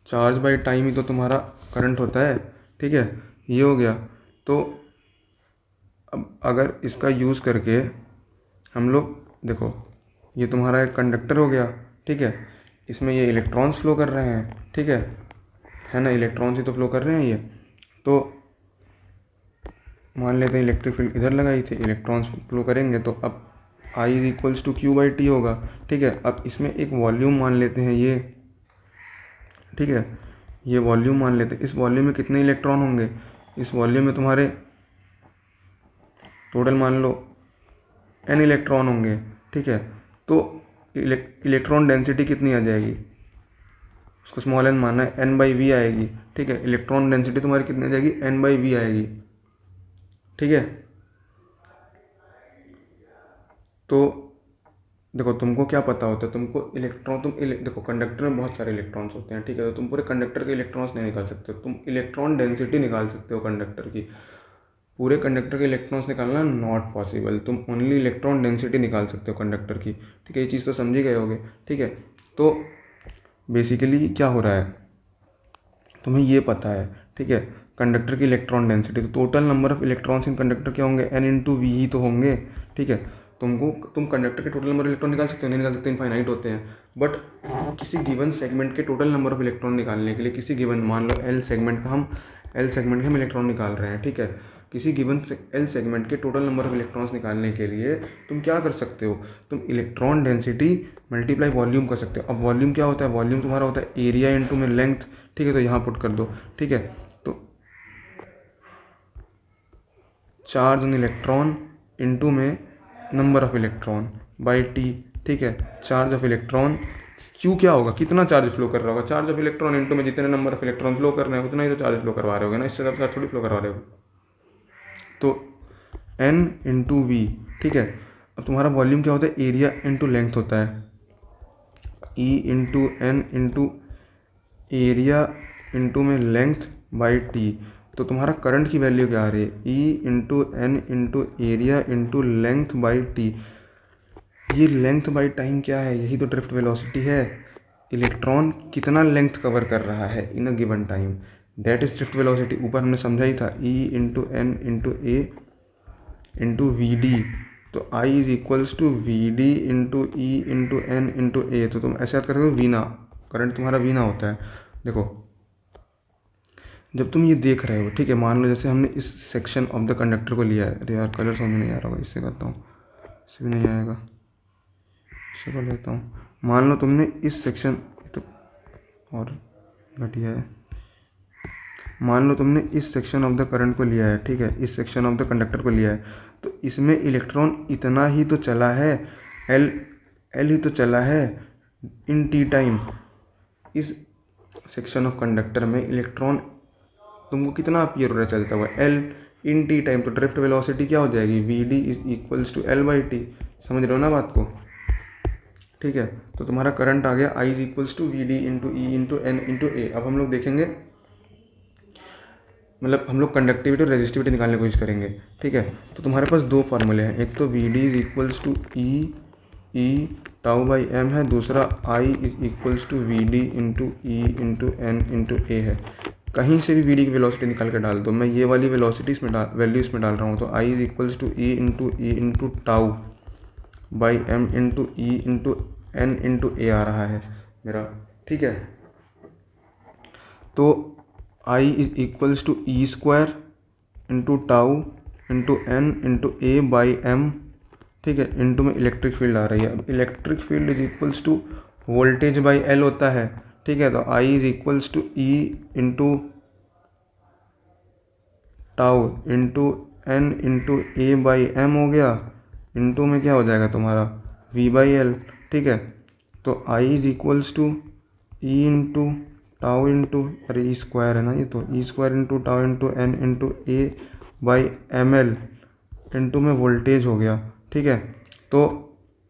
[SPEAKER 1] चार्ज बाई टाइम ही तो तुम्हारा करंट होता है, ठीक है, ये हो गया। तो अब अगर इसका यूज़ करके हम लोग देखो, ये तुम्हारा एक कंडक्टर हो गया, ठीक है, इसमें ये इलेक्ट्रॉन्स फ्लो कर रहे हैं, ठीक है ना, इलेक्ट्रॉन्स ही तो फ्लो कर रहे हैं ये। तो मान लेते हैं इलेक्ट्रिक फील्ड इधर लगाई थी, इलेक्ट्रॉन्स फ्लो करेंगे, तो अब I is equals to Q/T होगा, ठीक है। अब इसमें एक वॉल्यूम मान लेते हैं ये, ठीक है, ये वॉल्यूम मान लेते हैं। इस वॉल्यूम में कितने इलेक्ट्रॉन होंगे, इस वॉल्यूम में तुम्हारे टोटल मान लो n इलेक्ट्रॉन होंगे, ठीक है, तो इलेक्ट्रॉन डेंसिटी कितनी आ जाएगी, उसको स्मॉल n मानना है, n/v आएगी, ठीक है। इलेक्ट्रॉन डेंसिटी तुम्हारी कितनी आ जाएगी, n/v आएगी, ठीक है। तो देखो तुमको क्या पता होता है, तुमको इलेक्ट्रॉन देखो कंडक्टर में बहुत सारे इलेक्ट्रॉन्स होते हैं, ठीक है, तो तुम पूरे कंडक्टर के इलेक्ट्रॉन्स नहीं निकाल सकते, तुम इलेक्ट्रॉन डेंसिटी निकाल सकते हो कंडक्टर की। पूरे कंडक्टर के इलेक्ट्रॉन्स निकालना नॉट पॉसिबल, तुम ओनली इलेक्ट्रॉन डेंसिटी निकाल सकते हो कंडक्टर की, ठीक है। ये चीज़ तो समझी गए होगे, ठीक है। तो बेसिकली क्या हो रहा है, तुम्हें ये पता है, ठीक है, कंडक्टर की इलेक्ट्रॉन डेंसिटी, तो total number of electrons in conductor क्या होंगे, n/v ही तो होंगे, ठीक है। तुम कंडक्टर के टोटल नंबर इलेक्ट्रॉन निकाल सकते हो, नहीं निकाल सकते, इनफाइनाइट होते हैं, बट किसी गिवन सेगमेंट के टोटल नंबर ऑफ इलेक्ट्रॉन निकालने के लिए, किसी गिवन मान लो L सेगमेंट के हम इलेक्ट्रॉन निकाल रहे हैं, ठीक है, किसी गिवन L सेगमेंट के टोटल नंबर ऑफ इलेक्ट्रॉन्स निकालने के लिए तुम क्या कर सकते हो, तुम इलेक्ट्रॉन डेंसिटी मल्टीप्लाई वॉल्यूम कर सकते हो। अब वॉल्यूम क्या होता है, वॉल्यूम तुम्हारा होता है एरिया इंटू में लेंथ, ठीक है, तो यहाँ पुट कर दो, ठीक है। तो चार्ज ऑन इलेक्ट्रॉन इंटू में number of electron by T, ठीक है, चार्ज ऑफ इलेक्ट्रॉन, क्यू क्या होगा, कितना चार्ज फ्लो कर रहा होगा, चार्ज ऑफ इलेक्ट्रॉन इंटू में जितने नंबर ऑफ इलेक्ट्रॉन फ्लो कर रहे हैं उतना ही तो चार्ज फ्लो करवा रहे होगे ना, इससे ज़्यादा थोड़ी फ्लो करवा रहे हो। तो n/v, ठीक है। अब तुम्हारा वॉल्यूम क्या होता है, एरिया इंटू लेंथ होता है, E into n into area into में लेंथ बाई टी। तो तुम्हारा करंट की वैल्यू क्या आ रही है, E into n into area into length by T. ये लेंथ बाई टाइम क्या है, यही तो ड्रिफ्ट वेलोसिटी है, इलेक्ट्रॉन कितना लेंथ कवर कर रहा है in a given time, that is drift velocity. ऊपर हमने समझा ही था, E into n into a into V D, तो I is equals to V D into E into N into A. तो तुम ऐसे याद करोगे, वीना, करंट तुम्हारा वीना होता है। देखो जब तुम ये देख रहे हो, ठीक है, मान लो जैसे हमने इस सेक्शन ऑफ द कंडक्टर को लिया है, अरे यार कलर समझ नहीं आ रहा होगा, इससे करता हूँ, इससे भी नहीं आएगा, इससे कर लेता हूँ। मान लो तुमने इस सेक्शन, तो और घटिया है, मान लो तुमने इस सेक्शन ऑफ द करंट को लिया है, ठीक है, इस सेक्शन ऑफ द कंडक्टर को लिया है, तो इसमें इलेक्ट्रॉन इतना ही तो चला है, एल ही तो चला है इन टी टाइम। इस सेक्शन ऑफ कंडक्टर में इलेक्ट्रॉन तुमको कितना पीरियड चलता हुआ, एल इन टी टाइम, तो ड्रिफ्ट वेलोसिटी क्या हो जाएगी, V D is equals to L/T। समझ रहे हो ना बात को, ठीक है। तो तुम्हारा करंट आ गया, I is equals to V D into E into N into A. अब हम लोग देखेंगे, मतलब हम लोग कंडक्टिविटी और रेजिस्टिविटी निकालने की कोशिश करेंगे, ठीक है। तो तुम्हारे पास दो फार्मूले हैं, एक तो V D is equals to E tau by M है, दूसरा I is equals to V D into E into N into A है। कहीं से भी वी डी की वेलोसिटी निकाल के डाल दो, मैं ये वाली वेलोसिटी इसमें वैल्यू इसमें डाल रहा हूँ, तो I is equals to E into tau by M into E into N into A आ रहा है मेरा, ठीक है। तो I is equals to E square into tau into N into A by M, ठीक है, इंटू में इलेक्ट्रिक फील्ड आ रही है। अब electric field is equals to voltage by L होता है, ठीक है। तो I is equals to E into tau into N into A by M हो गया, इंटू में क्या हो जाएगा तुम्हारा V बाई एल, ठीक है। तो I is equals to E into tau into, अरे ई स्क्वायर है ना ये, तो E square into tau into N into A by M L into में वोल्टेज हो गया, ठीक है। तो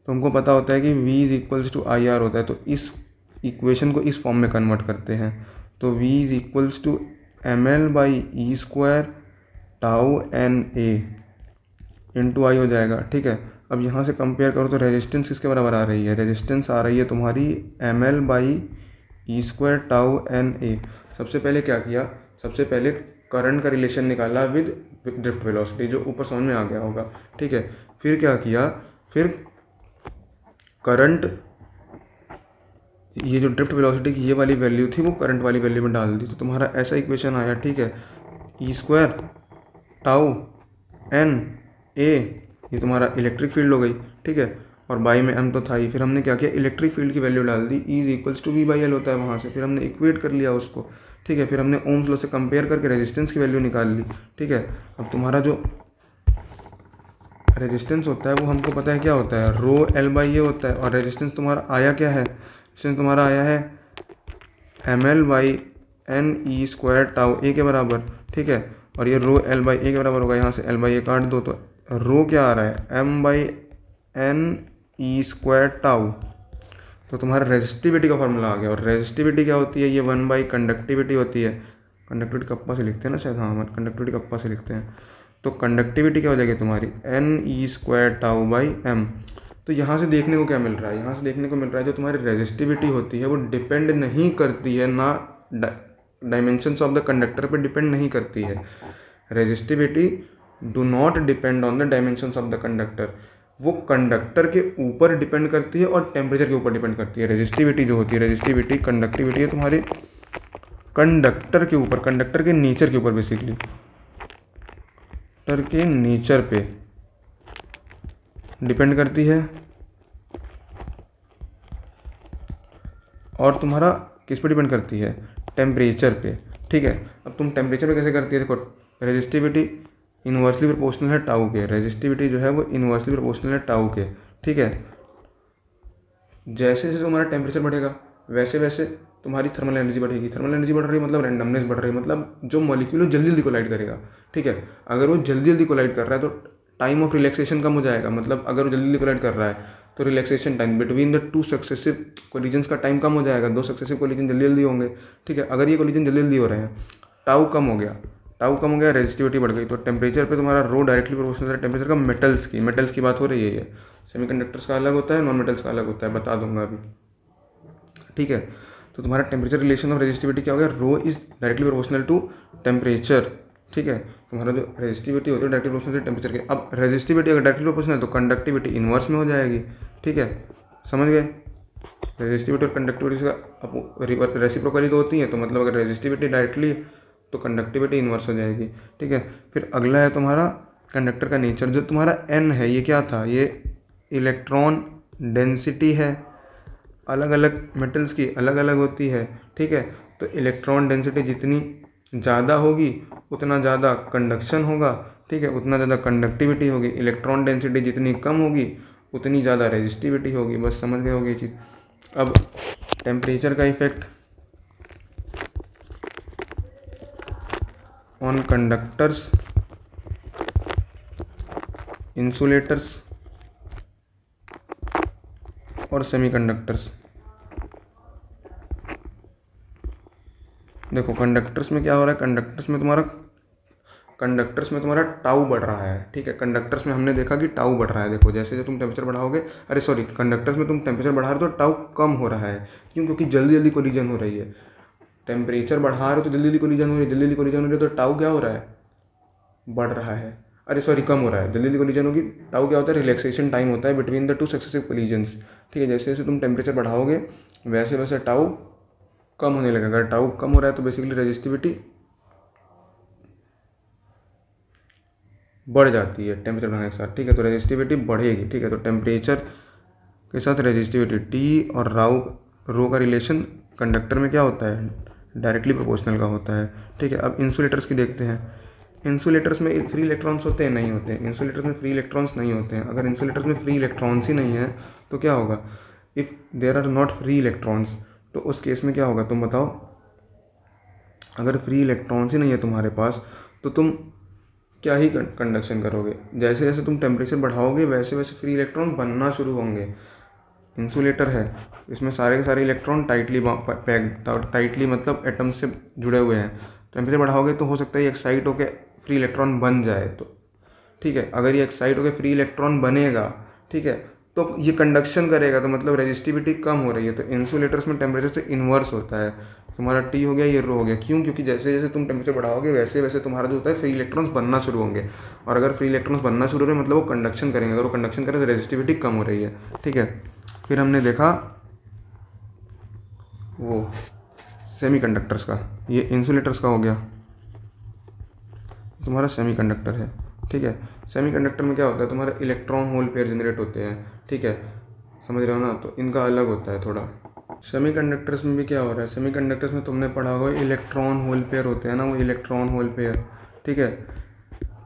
[SPEAKER 1] तुमको पता होता है कि V is equals to I R होता है, तो इस इक्वेशन को इस फॉर्म में कन्वर्ट करते हैं, तो V is equals to M L by E square tau N A into I हो जाएगा, ठीक है। अब यहाँ से कंपेयर करो तो रेजिस्टेंस किसके बराबर आ रही है, रेजिस्टेंस आ रही है तुम्हारी M L by E square tau N A. सबसे पहले क्या किया, सबसे पहले करंट का रिलेशन निकाला विद ड्रिफ्ट वेलोसिटी, जो ऊपर समझ में आ गया होगा, ठीक है। फिर क्या किया, फिर करंट, ये जो ड्रिफ्ट वेलोसिटी की ये वाली वैल्यू थी वो करंट वाली वैल्यू में डाल दी, तो तुम्हारा ऐसा इक्वेशन आया, ठीक है। ई स्क्वायर टाउ एन ए, ये तुम्हारा इलेक्ट्रिक फील्ड हो गई, ठीक है, और बाई में एम तो था ही। फिर हमने क्या किया, इलेक्ट्रिक फील्ड की वैल्यू डाल दी, E is equals to V by L होता है वहाँ से, फिर हमने इक्वेट कर लिया उसको, ठीक है। फिर हमने ओम्स लॉ से कंपेयर करके रेजिस्टेंस की वैल्यू निकाल ली, ठीक है। अब तुम्हारा जो रेजिस्टेंस होता है वो हमको पता है क्या होता है, रो एल बाई ए होता है। और रेजिस्टेंस तुम्हारा आया क्या है, रेजिस्टेंस तुम्हारा आया है M L by N E square tau A के बराबर, ठीक है। और ये रो एल बाई ए के बराबर होगा, यहाँ से एल बाई ए काट दो, तो रो क्या आ रहा है, M by N E square tau. तो तुम्हारा रेजिस्टिविटी का फॉर्मूला आ गया। और रेजिस्टिविटी क्या होती है, ये 1 बाई कंडक्टिविटी होती है। कंडक्टिविटी कप्पा से लिखते हैं ना शायद, हाँ कंडक्टिविटी कप्पा से लिखते हैं। तो कंडक्टिविटी क्या हो जाएगी तुम्हारी, N E square tau by M. तो यहाँ से देखने को क्या मिल रहा है, यहाँ से देखने को मिल रहा है जो तुम्हारी रेजिस्टिविटी होती है वो डिपेंड नहीं करती है, ना डायमेंशंस ऑफ द कंडक्टर पे डिपेंड नहीं करती है। Resistivity do not depend on the dimensions of the conductor, वो कंडक्टर के ऊपर डिपेंड करती है और टेम्परेचर के ऊपर डिपेंड करती है। रेजिस्टिविटी जो होती है, रेजिस्टिविटी कंडक्टिविटी है तुम्हारे कंडक्टर के ऊपर, कंडक्टर के नेचर के ऊपर, बेसिकली कंडक्टर के नेचर पे डिपेंड करती है। और तुम्हारा किस पे डिपेंड करती है, टेम्परेचर पे, ठीक है। अब तुम टेम्परेचर पे कैसे करती है, देखो रेजिस्टिविटी इन्वर्सली प्रोपोर्शनल है टाउ के, रेजिस्टिविटी जो है वो इन्वर्सली प्रोपोर्शनल है टाउ के, ठीक है। जैसे जैसे तुम्हारा टेम्परेचर बढ़ेगा वैसे वैसे तुम्हारी थर्मल एनर्जी बढ़ेगी। थर्मल एनर्जी बढ़ रही है मतलब रैंडमनेस बढ़ रही है, मतलब जो मॉलिक्यूल जल्दी जल्दी कोलाइड करेगा, ठीक है। अगर वो जल्दी जल्दी कोलाइड कर रहा है तो टाइम ऑफ रिलैक्सेशन कम हो जाएगा, मतलब अगर वो जल्दी जल्दी कोलाइड कर रहा है तो relaxation time between the two successive collisions का टाइम कम हो जाएगा, दो सक्सेसिव कोलिजन जल्दी जल्दी होंगे, ठीक है। अगर ये कोलिजन जल्दी जल्दी हो रहे हैं, टाउ कम हो गया, टाउ कम हो गया, रेजिस्टिविटी बढ़ गई, तो टेम्परेचर पे तुम्हारा रो डायरेक्टली प्रोपोर्शनल है टेम्परेचर का। मेटल्स की बात हो रही है, ये सेमीकंडक्टर्स का अलग होता है, नॉन मेटल्स का अलग होता है, बता दूंगा अभी, ठीक है। तो तुम्हारा टेम्परेचर रिलेशन ऑफ रेजिस्टिविटी क्या हो गया, rho is directly proportional to temperature, ठीक है। तुम्हारा जो रेजिस्टिविटी होती है डायरेक्टली प्रोपोर्शनल टू टेम्परेचर के। अब रेजिस्टिविटी अगर डायरेक्टली प्रोपोर्शनल है तो कंडक्टिविटी इन्वर्स में हो जाएगी, ठीक है, समझ गए। रेजिस्टिविटी और कंडक्टिविटी का रेसिप्रोकली तो होती है, तो मतलब अगर रेजिस्टिविटी डायरेक्टली तो कंडक्टिविटी इन्वर्स हो जाएगी, ठीक है। फिर अगला है तुम्हारा कंडक्टर का नेचर। जो तुम्हारा एन है ये क्या था, ये इलेक्ट्रॉन डेंसिटी है, अलग अलग मेटल्स की अलग अलग होती है, ठीक है। तो इलेक्ट्रॉन डेंसिटी जितनी ज़्यादा होगी उतना ज़्यादा कंडक्शन होगा, ठीक है, उतना ज़्यादा कंडक्टिविटी होगी। इलेक्ट्रॉन डेंसिटी जितनी कम होगी उतनी ज़्यादा रेजिस्टिविटी होगी। बस समझ गए होगी ये चीज़। अब टेम्परेचर का इफेक्ट ऑन कंडक्टर्स, इंसुलेटर्स और सेमीकंडक्टर्स। देखो कंडक्टर्स में क्या हो रहा है, कंडक्टर्स में तुम्हारा टाउ बढ़ रहा है, ठीक है। कंडक्टर्स में हमने देखा कि टाउ बढ़ रहा है। देखो जैसे जैसे तुम टेम्परेचर बढ़ाओगे, कंडक्टर्स में तुम टेम्परेचर बढ़ा रहे हो तो टाउ कम हो रहा है। क्यों, क्योंकि जल्दी जल्दी कोलिजन हो रही है। टेम्परेचर बढ़ा रहे हो तो जल्दी जल्दी कोलिजन हो रही है, जल्दी जल्दी कोलिजन हो रही है तो टाउ क्या हो रहा है, बढ़ रहा है, कम हो रहा है। जल्दी जल्दी कोलिजन होगी, टाउ क्या होता है, रिलैक्सेशन टाइम होता है between the two successive collisions, ठीक है। जैसे जैसे तुम टेम्परेचर बढ़ाओगे वैसे वैसे टाउ कम होने लगेगा। अगर टाउ कम हो रहा है तो बेसिकली रेजिस्टिविटी बढ़ जाती है टेम्परेचर बढ़ाने के साथ, ठीक है। तो रेजिस्टिविटी बढ़ेगी, ठीक है। तो टेम्परेचर के साथ रेजिस्टिविटी टी और रो का रिलेशन कंडक्टर में क्या होता है, डायरेक्टली प्रोपोर्शनल का होता है, ठीक है। अब इंसुलेटर्स की देखते हैं। इंसुलेटर्स में फ्री इलेक्ट्रॉन्स होते हैं, नहीं होते हैं। इंसुलेटर्स में फ्री इलेक्ट्रॉन्स नहीं होते हैं। अगर इंसुलेटर्स में फ्री इलेक्ट्रॉन्स ही नहीं है तो क्या होगा, if there are not free electrons, तो उस केस में क्या होगा तुम बताओ। अगर फ्री इलेक्ट्रॉन्स ही नहीं है तुम्हारे पास तो तुम क्या ही कंडक्शन करोगे। जैसे जैसे तुम टेम्परेचर बढ़ाओगे वैसे वैसे फ्री इलेक्ट्रॉन बनना शुरू होंगे। इंसुलेटर है, इसमें सारे के सारे इलेक्ट्रॉन टाइटली टाइटली मतलब एटम से जुड़े हुए हैं। टेम्परेचर बढ़ाओगे तो हो सकता है एक्साइट होकर फ्री इलेक्ट्रॉन बन जाए, तो ठीक है। अगर ये एक्साइट होकर फ्री इलेक्ट्रॉन बनेगा, ठीक है, तो ये कंडक्शन करेगा, तो मतलब रेजिस्टिविटी कम हो रही है। तो इंसुलेटर्स में टेम्परेचर से इन्वर्स होता है। तुम्हारा टी हो गया, ये रो हो गया। क्यों, क्योंकि जैसे जैसे तुम टेम्परेचर बढ़ाओगे वैसे वैसे तुम्हारा जो होता है फ्री इलेक्ट्रॉन्स बनना शुरू होंगे। और अगर फ्री इलेक्ट्रॉन्स बनना शुरू हो रहे मतलब वो कंडक्शन करेंगे। अगर वो कंडक्शन करें तो रेजिस्टिविटी कम हो रही है, ठीक है। फिर हमने देखा वो सेमीकंडक्टर्स का, ये इंसुलेटर्स का हो गया, तुम्हारा सेमीकंडक्टर है, ठीक है। सेमीकंडक्टर में क्या होता है, तुम्हारे इलेक्ट्रॉन होल पेयर जनरेट होते हैं, ठीक है, समझ रहे हो ना। तो इनका अलग होता है थोड़ा। सेमीकंडक्टर्स में भी क्या हो रहा है, सेमीकंडक्टर्स में तुमने पढ़ा होगा इलेक्ट्रॉन होल पेयर होते हैं ना, वो इलेक्ट्रॉन होल पेयर, ठीक है।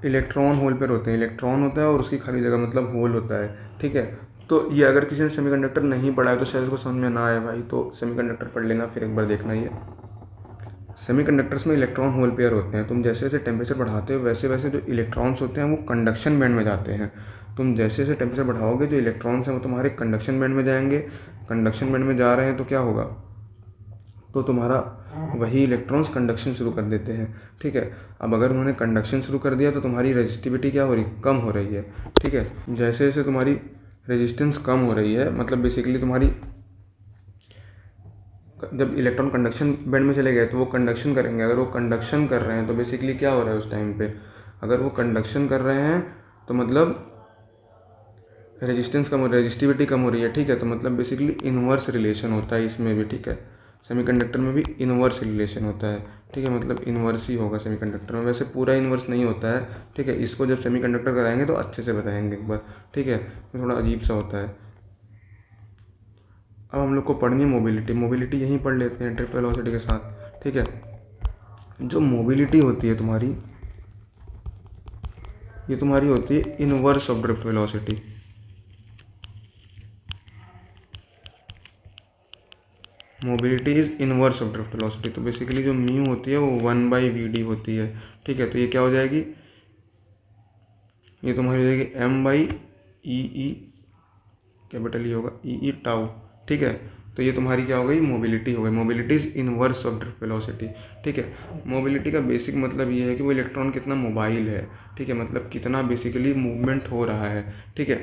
[SPEAKER 1] इलेक्ट्रॉन होल पेयर होते हैं, इलेक्ट्रॉन होता है और उसकी खाली जगह मतलब होल होता है, ठीक है। तो ये अगर किसी ने सेमीकंडक्टर नहीं पढ़ा है तो शायद उसको समझ में ना आए भाई, तो सेमीकंडक्टर पढ़ लेना, फिर एक बार देखना। ये सेमीकंडक्टर्स में इलेक्ट्रॉन होल पेयर होते हैं। तुम जैसे जैसे टेम्परेचर बढ़ाते हो वैसे वैसे जो इलेक्ट्रॉन्स होते हैं वो कंडक्शन बैंड में जाते हैं। तुम जैसे जैसे टेम्परेचर बढ़ाओगे जो इलेक्ट्रॉन्स हैं वो तुम्हारे कंडक्शन बैंड में जाएंगे। कंडक्शन बैंड में जा रहे हैं तो क्या होगा, तो तुम्हारा वही इलेक्ट्रॉन्स कंडक्शन शुरू कर देते हैं, ठीक है। अब अगर उन्होंने कंडक्शन शुरू कर दिया तो तुम्हारी रेजिस्टिविटी क्या हो रही, कम हो रही है, ठीक है। जैसे जैसे तुम्हारी रेजिस्टेंस कम हो रही है, मतलब बेसिकली तुम्हारी जब इलेक्ट्रॉन कंडक्शन बैंड में चले गए तो वो कंडक्शन करेंगे। अगर वो कंडक्शन कर रहे हैं तो बेसिकली क्या हो रहा है उस टाइम पे, अगर वो कंडक्शन कर रहे हैं तो मतलब रेजिस्टेंस कम हो, रेजिस्टिविटी कम हो रही है, ठीक है। तो मतलब बेसिकली इन्वर्स रिलेशन होता है इसमें भी, ठीक है। सेमीकंडक्टर में भी इन्वर्स रिलेशन होता है, ठीक है, मतलब इन्वर्स ही होगा सेमीकंडक्टर में, वैसे पूरा इन्वर्स नहीं होता है, ठीक है। इसको जब सेमीकंडक्टर कराएंगे तो अच्छे से बताएंगे एक बार, ठीक है। तो थोड़ा अजीब सा होता है। अब हम लोग को पढ़नी है मोबिलिटी। मोबिलिटी यहीं पढ़ लेते हैं ड्रिफ्ट वेलोसिटी के साथ, ठीक है। जो मोबिलिटी होती है तुम्हारी, ये तुम्हारी होती है inverse of drift velocity. Mobility is inverse of drift velocity. तो बेसिकली जो म्यू होती है वो 1/vd होती है, ठीक है। तो ये क्या हो जाएगी, ये तुम्हारी हो जाएगी m/e कैपिटल ई होगा ई टाउ, ठीक है। तो ये तुम्हारी क्या हो गई, मोबिलिटी हो गई। Mobility is inverse of drift velocity, ठीक है। मोबिलिटी का बेसिक मतलब ये है कि वो इलेक्ट्रॉन कितना मोबाइल है, ठीक है, मतलब कितना बेसिकली मूवमेंट हो रहा है, ठीक है।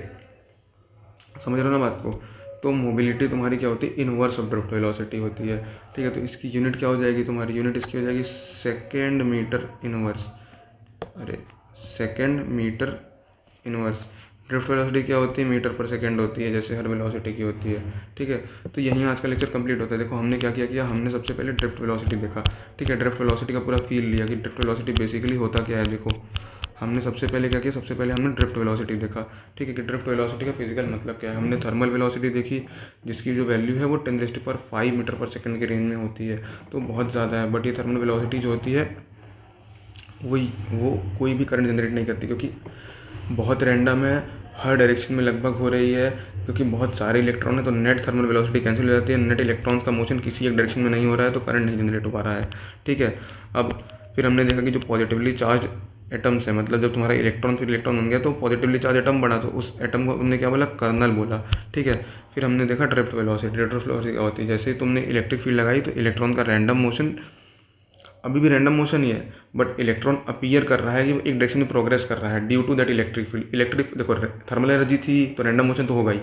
[SPEAKER 1] समझ रहे हो ना बात को। तो मोबिलिटी तुम्हारी क्या होती है, इनवर्स ऑफ ड्रिफ्ट वेलोसिटी होती है, ठीक है। तो इसकी यूनिट क्या हो जाएगी, तुम्हारी यूनिट इसकी हो जाएगी सेकेंड मीटर इनवर्स, अरे second meter inverse. Drift velocity क्या होती है, मीटर पर सेकेंड होती है, जैसे हर वेलोसिटी की होती है, ठीक है। तो यहीं आज का लेक्चर कंप्लीट होता है। देखो हमने क्या किया, हमने सबसे पहले ड्रिफ्ट वेलोसिटी देखा, ठीक है। ड्रिफ्ट वेलोसिटी का पूरा फील लिया कि ड्रिफ्ट वेलोसिटी बेसिकली होता क्या है। देखो हमने सबसे पहले क्या किया, सबसे पहले हमने ड्रिफ्ट वेलोसिटी देखा, ठीक है, कि ड्रिफ्ट वेलोसिटी का फिजिकल मतलब क्या है। हमने थर्मल वेलोसिटी देखी जिसकी जो वैल्यू है वो 10⁵ मीटर पर सेकंड के रेंज में होती है, तो बहुत ज़्यादा है। बट ये थर्मल वेलोसिटी जो होती है वो कोई भी करंट जनरेट नहीं करती, क्योंकि बहुत रैंडम है, हर डायरेक्शन में लगभग हो रही है, क्योंकि बहुत सारे इलेक्ट्रॉन है। तो नेट थर्मल वेलोसिटी कैंसिल हो जाती है, नेट इलेक्ट्रॉन्स का मोशन किसी एक डायरेक्शन में नहीं हो रहा है, तो करंट नहीं जनरेट हो पा रहा है, ठीक है। अब फिर हमने देखा कि जो पॉजिटिवली चार्ज एटम्स है, मतलब जब तुम्हारा इलेक्ट्रॉन फिर इलेक्ट्रॉन बन गया तो पॉजिटिवली चार्ज एटम बना, तो उस एटम को हमने क्या बोला, कर्नल बोला, ठीक है। फिर हमने देखा ड्रिफ्ट वेलोसिटी। ड्रिफ्ट वेलोसिटी क्या होती है, जैसे ही तुमने इलेक्ट्रिक फील्ड लगाई तो इलेक्ट्रॉन का रैंडम मोशन, अभी भी रैंडम मोशन ही है, बट इलेक्ट्रॉन अपीयर कर रहा है कि एक डायरेक्शन में प्रोग्रेस कर रहा है due to that electric field. Electric देखो थर्मल एनर्जी थी तो रैंडम मोशन तो होगा ही,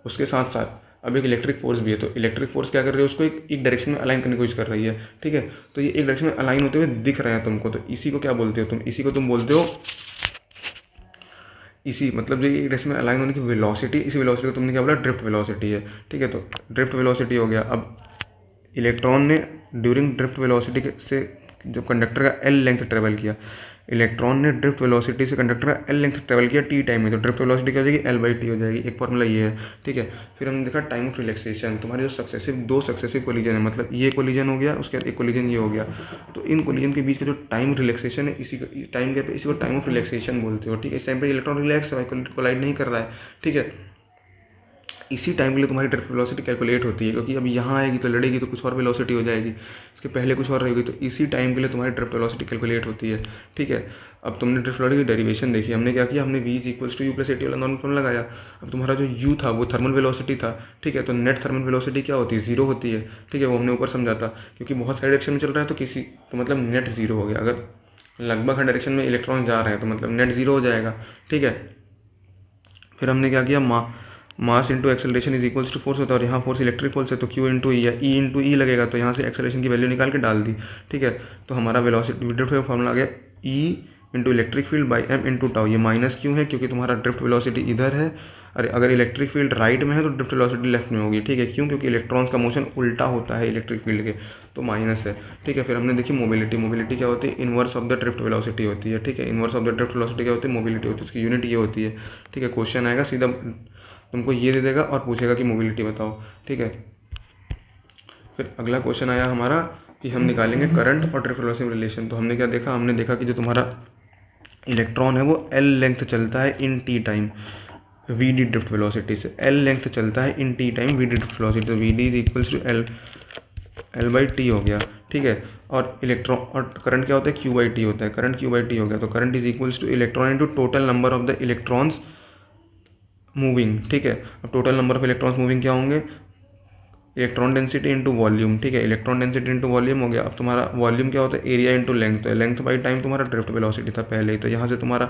[SPEAKER 1] उसके साथ साथ अब एक इलेक्ट्रिक फोर्स भी है। तो इलेक्ट्रिक फोर्स क्या कर रही है, उसको एक डायरेक्शन में अलाइन करने की कोशिश कर रही है, ठीक है। तो ये एक डायरेक्शन में अलाइन होते हुए दिख रहे हैं तुमको, तो इसी को क्या बोलते हो तुम, इसी को तुम बोलते हो, इसी मतलब जो एक डायरेक्शन में अलाइन होने की वेलोसिटी, इसी वेलोसिटी को तुमने क्या बोला, ड्रिफ्ट वेलोसिटी है, ठीक है। तो ड्रिफ्ट वेलोसिटी हो गया। अब इलेक्ट्रॉन ने ड्यूरिंग ड्रिफ्ट वेलोसिटी से जब कंडक्टर का एल लेंथ ट्रेवल किया, इलेक्ट्रॉन ने ड्रिफ्ट वेलोसिटी से कंडक्टर का एल लेंथ ट्रेवल किया टी टाइम में, तो ड्रिफ्ट वेलोसिटी क्या हो जाएगी, L/T हो जाएगी। एक फॉर्मूला ये है, ठीक है। फिर हमने देखा टाइम ऑफ रिलैक्सेशन। तुम्हारे जो दो सक्सेसिव कोलिजन है, मतलब ये कोलिजन हो गया, उसके बाद एक कोलिजन ये हो गया, तो इन कोलिजन के बीच का जो टाइम रिलैक्सेशन है, इसी टाइम के इसी को टाइम ऑफ रिलैक्सेशन बोलते हो, ठीक है। इस टाइम पर इलेक्ट्रॉन रिलैक्स है, कोलाइड नहीं कर रहा है, ठीक है। इसी टाइम के लिए तुम्हारी ड्रिफ्ट वेलोसिटी कैलकुलेट होती है, क्योंकि अब यहाँ आएगी तो लड़ेगी तो कुछ और वेलोसिटी हो जाएगी, इसके पहले कुछ और रहेगी, तो इसी टाइम के लिए तुम्हारी ड्रिफ्ट वेलोसिटी कैलकुलेट होती है, ठीक है। अब तुमने ड्रिफ्ट वेलोसिटी की डेरिवेशन देखी, हमने क्या किया, हमने v = u + at वाला नॉर्मल फॉर्मूला लगाया। अब तुम्हारा जो u था वो थर्मल वेलोसिटी था, ठीक है। तो नेट थर्मल वेलोसिटी क्या होती है, जीरो होती है, ठीक है। वो हमने ऊपर समझा था, क्योंकि बहुत सारे डायरेक्शन में चल रहा है तो मतलब नेट जीरो हो गया। अगर लगभग हर डायरेक्शन में इलेक्ट्रॉन जा रहे हैं तो मतलब नेट जीरो हो जाएगा, ठीक है। फिर हमने क्या किया, mass into acceleration is equals to force होता है, और यहाँ फोर्स इलेक्ट्रिक फोर्स है तो Q इंटू ई है, ई इंटू ई लगेगा, तो यहाँ से एक्सेलरेशन की वैल्यू निकाल के डाल दी, ठीक है। तो हमारा वेलोसिटी ड्रिफ्ट का फॉर्मूला आ गया E into electric field by M into tau. ये माइनस क्यों है, क्योंकि तुम्हारा ड्रिफ्ट वेलोसिटी इधर है, अरे अगर इलेक्ट्रिक फील्ड राइट में है तो ड्रिफ्ट वेलोसिटी लेफ्ट में होगी, ठीक है। क्यों, क्योंकि इलेक्ट्रॉन्स का मोशन उल्टा होता है इलेक्ट्रिक फील्ड के, तो माइनस है, ठीक है। फिर हमने देखी मोबिलिटी। मोबिलिटी क्या होती है, inverse of the drift velocity होती है, ठीक है। Inverse of the drift velocity क्या होती है, मोबिलिटी होती है, उसकी यूनिट ये होती है, ठीक है। क्वेश्चन आएगा सीधा तुमको ये दे देगा और पूछेगा कि मोबिलिटी बताओ, ठीक है। फिर अगला क्वेश्चन आया हमारा कि हम निकालेंगे करंट और ड्रिफ्ट वेलोसिटी रिलेशन। तो हमने क्या देखा, हमने देखा कि जो तुम्हारा इलेक्ट्रॉन है वो एल लेंथ चलता है in T time V D drift velocity से, एल लेंथ चलता है in T time V D drift velocity, तो V D is equals to L by T हो गया, ठीक है। और इलेक्ट्रॉन और करंट क्या होता है, क्यू बाई टी होता है, करंट क्यू बाई टी हो गया, तो current is equals two electron into total number of the electrons moving, ठीक है। अब total number of electrons moving क्या होंगे, इलेक्ट्रॉन डेंसिटी इंटू वॉल्यूम, ठीक है, इलेक्ट्रॉन डेंसिटी इंटू वॉल्यूम हो गया। अब तुम्हारा वॉल्यूम क्या होता है, एरिया इंटू लेंथ, तो लेंथ बाई टाइम तुम्हारा ड्रिफ्ट वेलोसिटी था पहले ही, तो यहाँ से तुम्हारा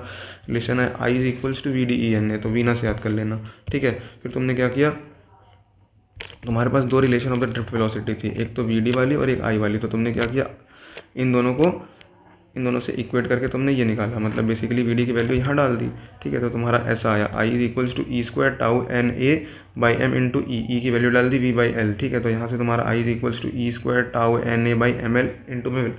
[SPEAKER 1] रिलेशन है I is equals to V D E N है, तो वीना से याद कर लेना, ठीक है। फिर तुमने क्या किया, तुम्हारे पास दो relation of the drift velocity थी, एक तो वी डी वाली और एक आई वाली, तो तुमने क्या किया, इन दोनों से इक्वेट करके तुमने ये निकाला, मतलब बेसिकली वी डी की वैल्यू यहाँ डाल दी, ठीक है। तो तुम्हारा ऐसा आया I is equals to E square tau N A by M into E की वैल्यू डाल दी वी बाई एल, ठीक है। तो यहाँ से तुम्हारा I is equals to E square tau N A by M L into में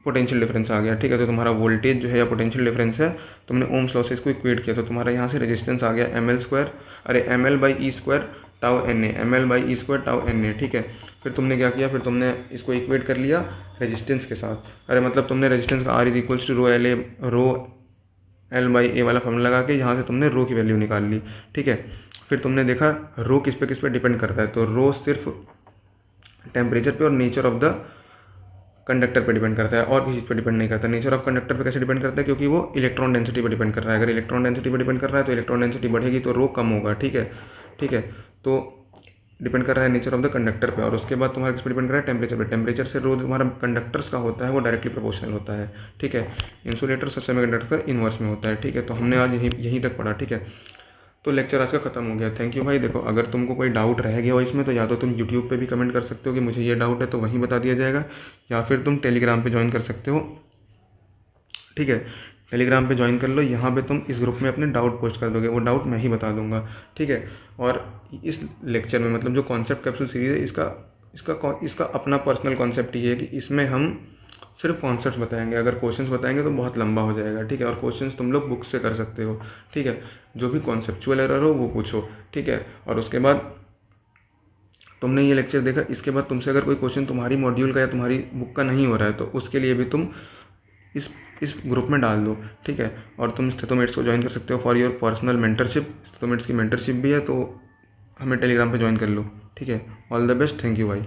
[SPEAKER 1] पोटेंशियल डिफरेंस आ गया, ठीक है। तो तुम्हारा वोल्टेज जो है या पोटेंशियल डिफरेंस है, तुमने ओम्स लॉ से इसको इक्वेट किया, तो तुम्हारा यहाँ से रेजिस्टेंस आ गया एम एल स्क्वायर, अरे M L by E square tau N A, M L by E square tau N A, ठीक है। फिर तुमने क्या किया, फिर तुमने इसको इक्वेट कर लिया रेजिस्टेंस के साथ, अरे मतलब तुमने रेजिस्टेंस का R is equals to rho L by A वाला फॉर्मूला लगा के यहाँ से तुमने रो की वैल्यू निकाल ली, ठीक है। फिर तुमने देखा रो किस पे डिपेंड करता है, तो रो सिर्फ टेम्परेचर पे और नेचर ऑफ द कंडक्टर पे डिपेंड करता है, और किसी चीज़ पे डिपेंड नहीं करता। नेचर ऑफ कंडक्टर पे कैसे डिपेंड करता है, क्योंकि वो इलेक्ट्रॉन डेंसिटी पे डिपेंड कर रहा है, अगर इलेक्ट्रॉन डेंसिटी पे डिपेंड कर रहा है तो इलेक्ट्रॉन डेंसिटी बढ़ेगी तो रो कम होगा, ठीक है, ठीक है। तो डिपेंड कर रहा है नेचर ऑफ द कंडक्टर पे, और उसके बाद तुम्हारा किस पे डिपेंड कर रहा है, टेम्परेचर पे, टेम्परेचर से रो तुम्हारा कंडक्टर्स का होता है वो डायरेक्टली प्रोपोर्शनल होता है, ठीक है। इंसुलेटर और सेमीकंडक्टर का इन्वर्स में होता है, ठीक है। तो हमने आज यहीं तक पढ़ा, ठीक है। तो लेक्चर आज का खत्म हो गया, थैंक यू भाई। देखो अगर तुमको कोई डाउट रह गया हो इसमें, तो या तो तुम यूट्यूब पे भी कमेंट कर सकते हो कि मुझे ये डाउट है, तो वहीं बता दिया जाएगा, या फिर तुम टेलीग्राम पे ज्वाइन कर सकते हो, ठीक है। टेलीग्राम पे ज्वाइन कर लो, यहाँ पे तुम इस ग्रुप में अपने डाउट पोस्ट कर दोगे, वो डाउट मैं ही बता दूंगा, ठीक है। और इस लेक्चर में मतलब जो कॉन्सेप्ट कैप्सूल सीरीज़ है, इसका अपना पर्सनल कॉन्सेप्ट ये है कि इसमें हम सिर्फ कॉन्सेप्ट्स बताएंगे, अगर क्वेश्चंस बताएंगे तो बहुत लंबा हो जाएगा, ठीक है। और क्वेश्चंस तुम लोग बुक से कर सकते हो, ठीक है। जो भी कॉन्सेप्चुअल एरर हो वो पूछो, ठीक है। और उसके बाद तुमने ये लेक्चर देखा, इसके बाद तुमसे अगर कोई क्वेश्चन तुम्हारी मॉड्यूल का या तुम्हारी बुक का नहीं हो रहा है, तो उसके लिए भी तुम इस ग्रुप में डाल दो, ठीक है। और तुम स्थितोमेट्स को ज्वाइन कर सकते हो फॉर योर पर्सनल मेंटरशिप, स्थितोमेट्स की मेंटरशिप भी है, तो हमें टेलीग्राम पे ज्वाइन कर लो, ठीक है। All the best, thank you भाई।